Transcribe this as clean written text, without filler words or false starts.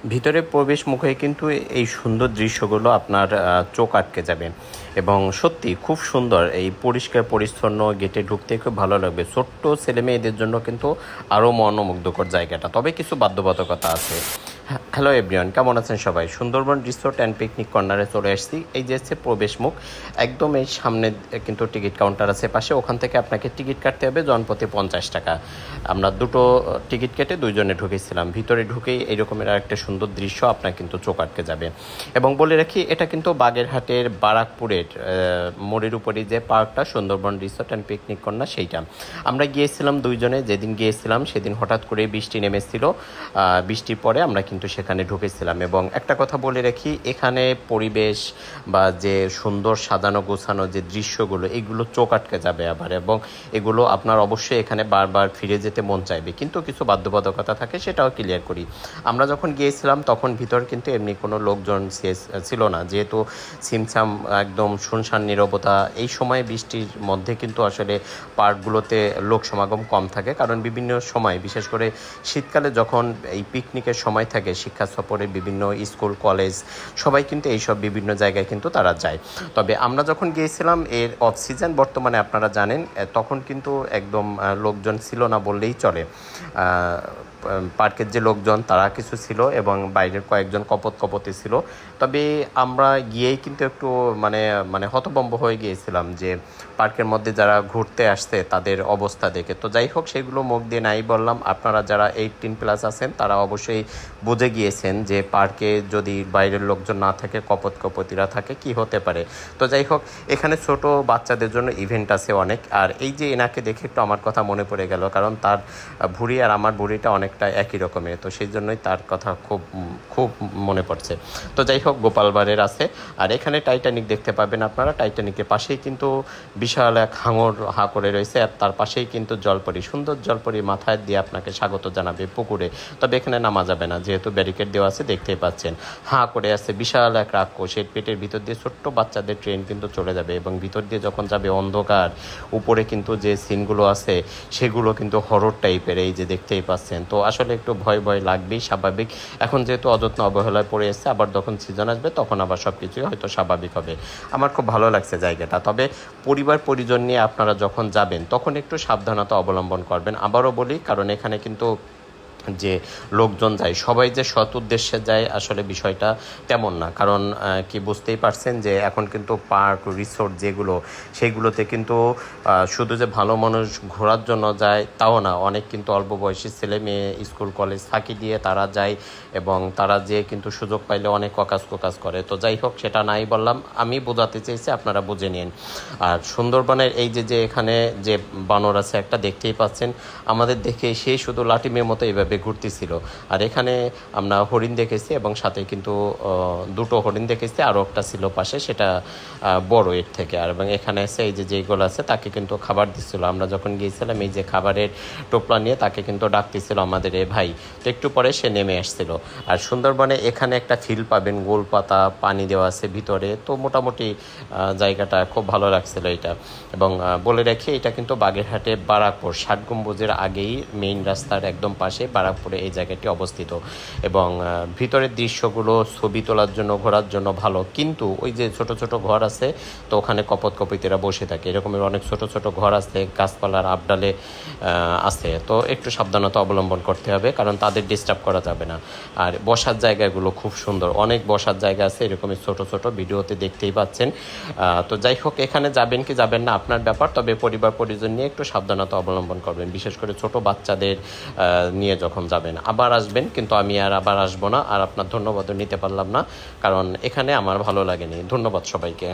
ভিতরে প্রবেশ মুখে কিন্তু এই সুন্দর দৃশ্যগুলো আপনার চোখ আটকে যাবে এবং সত্যি খুব সুন্দর। এই পরিষ্কার পরিচ্ছন্ন গেটে ঢুকতে খুব ভালো লাগবে। ছোট্ট ছেলে মেয়েদের জন্য কিন্তু আরও মনোমুগ্ধকর জায়গাটা, তবে কিছু বাধ্যবাধকতা আছে। হ্যালো এভরিওয়ান, কেমন আছেন সবাই? সুন্দরবন রিসোর্ট অ্যান্ড পিকনিক কর্নারে চলে আসছি। এই যে হচ্ছে প্রবেশ মুখ, একদম এই সামনে কিন্তু টিকিট কাউন্টার আছে পাশে, ওখান থেকে আপনাকে টিকিট কাটতে হবে জনপ্রতি 50 টাকা। আমরা দুটো টিকিট কেটে দুইজনে ঢুকেছিলাম। ভিতরে ঢুকেই এইরকমের একটা সুন্দর দৃশ্য আপনার কিন্তু চোখ আটকে যাবে। এবং বলে রাখি, এটা কিন্তু বাগেরহাটের বারাকপুরের মোড়ের উপরে যে পার্কটা Sundarban resort and picnic corner, সেইটা আমরা গিয়েছিলাম দুইজনে। যেদিন গিয়েছিলাম সেদিন হঠাৎ করে বৃষ্টি নেমেছিল। বৃষ্টির পরে আমরা কিন্তু সেখানে ঢুকেছিলাম। এবং একটা কথা বলে রাখি, এখানে পরিবেশ বা যে সুন্দর সাজানো গোছানো যে দৃশ্যগুলো, এগুলো চোখ আটকে যাবে আবার, এবং এগুলো আপনার অবশ্যই এখানে বারবার ফিরে যেতে মন চাইবে। কিন্তু কিছু বাধ্যবাধকতা থাকে, সেটাও ক্লিয়ার করি। আমরা যখন গিয়েছিলাম তখন ভিতর কিন্তু এমনি কোনো লোকজন ছিল না, যেহেতু ছিমছাম একদম শুনশান নীরবতা। এই সময় বৃষ্টির মধ্যে কিন্তু আসলে পার্কগুলোতে লোক সমাগম কম থাকে, কারণ বিভিন্ন সময় বিশেষ করে শীতকালে যখন এই পিকনিকের সময় থাকে, শিক্ষা সফরে বিভিন্ন স্কুল কলেজ সবাই কিন্তু এইসব বিভিন্ন জায়গায় কিন্তু তারা যায়। তবে আমরা যখন গিয়েছিলাম এর অফ সিজন, বর্তমানে আপনারা জানেন, তখন কিন্তু একদম লোকজন ছিল না বললেই চলে। পার্কের যে লোকজন তারা কিছু ছিল এবং বাইরের কয়েকজন কপতি ছিল। তবে আমরা গিয়েই কিন্তু একটু মানে মানে হতভম্ব হয়ে গিয়েছিলাম যে পার্কের মধ্যে যারা ঘুরতে আসছে তাদের অবস্থা দেখে। তো যাই হোক, সেগুলো মুখ দিয়ে নাই বললাম। আপনারা যারা 18+ আছেন তারা অবশ্যই বুঝে গিয়েছেন যে পার্কে যদি বাইরের লোকজন না থাকে, কপতিরা থাকে, কি হতে পারে। তো যাই হোক, এখানে ছোট বাচ্চাদের জন্য ইভেন্ট আছে অনেক। আর এই যে এনাকে দেখে একটু আমার কথা মনে পড়ে গেল, কারণ তার ভুঁড়ি আর আমার ভুঁড়িটা অনেকটা একই রকমের, তো সেই জন্যই তার কথা খুব খুব মনে পড়ছে। তো যাই হোক, গোপালবাড়ের আছে। আর এখানে টাইটানিক দেখতে পাবেন আপনারা। টাইটানিকের পাশেই কিন্তু বিশাল এক হাঙর হা করে রয়েছে, আর তার পাশেই কিন্তু জলপরি, সুন্দর জলপরি মাথায় দিয়ে আপনাকে স্বাগত জানাবে পুকুরে। তবে এখানে নামা যাবে না, যেহেতু ব্যারিকেড দেওয়া আছে, দেখতেই পাচ্ছেন। হাঁ করে আছে বিশাল এক রাক্ষস, এর পেটের ভিতর দিয়ে ছোট্ট বাচ্চাদের ট্রেন কিন্তু চলে যাবে, এবং ভিতর দিয়ে যখন যাবে অন্ধকার, উপরে কিন্তু যে সিনগুলো আছে সেগুলো কিন্তু হরর টাইপের, এই যে দেখতেই পাচ্ছেন। তো আসলে একটু ভয় ভয় লাগবেই, স্বাভাবিক। এখন যেহেতু অযত্ন অবহেলায় পড়ে এসছে, আবার যখন সিজন আসবে তখন আবার সব কিছুই হয়তো স্বাভাবিক হবে। আমার খুব ভালো লাগছে জায়গাটা। তবে পরিবার পরিজন নিয়ে আপনারা যখন যাবেন তখন একটু সাবধানতা অবলম্বন করবেন। আবারও বলি, কারণ এখানে কিন্তু যে লোকজন যায় সবাই যে সৎ উদ্দেশ্যে যায়, আসলে বিষয়টা তেমন না। কারণ কি বুঝতেই পারছেন যে এখন কিন্তু পার্ক রিসোর্ট যেগুলো, সেগুলোতে কিন্তু শুধু যে ভালো মানুষ ঘোরার জন্য যায় তাও না, অনেক কিন্তু অল্প বয়সী ছেলে মেয়ে স্কুল কলেজ ফাঁকি দিয়ে তারা যায়, এবং তারা যে কিন্তু সুযোগ পাইলে অনেক কোকাজ করে। তো যাই হোক, সেটা নাই বললাম, আমি বোঝাতে চেয়েছি, আপনারা বুঝে নিন। আর সুন্দরবনের এই যে এখানে যে বানর আছে একটা, দেখতেই পাচ্ছেন, আমাদের দেখে সে শুধু লাটিমের মতো এইভাবে ঘুরতেছিল। আর এখানে আমরা হরিণ দেখেছি, এবং সাথে কিন্তু দুটো হরিণ দেখেছি, আরও একটা ছিল পাশে, সেটা বড় এর থেকে। আর এবং এখানে এসে এই যে যেগুলো আছে তাকে কিন্তু খাবার দিচ্ছিল। আমরা যখন গিয়েছিলাম এই যে খাবারের টোপলা নিয়ে তাকে কিন্তু ডাকতেছিল আমাদের এ ভাই। তো একটু পরে সে নেমে আসছিল। আর সুন্দরবনে এখানে একটা ফিল পাবেন, গোল পাতা পানি দেওয়া আছে ভিতরে। তো মোটামুটি জায়গাটা খুব ভালো লাগছিল এটা। এবং বলে রাখি, এটা কিন্তু বাগেরহাটে বারাকপুর 60 গম্বুজের আগেই মেইন রাস্তার একদম পাশে বারাকপুরে এই জায়গাটি অবস্থিত। এবং ভিতরের দৃশ্যগুলো ছবি তোলার জন্য, ঘোরার জন্য ভালো। কিন্তু ওই যে ছোট ছোট ঘর আছে, তো ওখানে কপতিরা বসে থাকে, এরকমের অনেক ছোট ছোট ঘর আছে, গাছপালার আবডালে আছে। তো একটু সাবধানতা অবলম্বন করতে হবে, কারণ তাদের ডিস্টার্ব করা যাবে না। আর বসার জায়গাগুলো খুব সুন্দর, অনেক বসার জায়গা আছে এরকমই ছোট ছোট, ভিডিওতে দেখতেই পাচ্ছেন। তো যাই হোক, এখানে যাবেন কি যাবেন না আপনার ব্যাপার। তবে পরিবার পরিজন নিয়ে একটু সাবধানতা অবলম্বন করবেন, বিশেষ করে ছোট বাচ্চাদের নিয়ে যখন যাবেন। আবার আসবেন, কিন্তু আমি আর আবার আসবো না। আর আপনার ধন্যবাদও নিতে পারলাম না, কারণ এখানে আমার ভালো লাগেনি। ধন্যবাদ সবাইকে।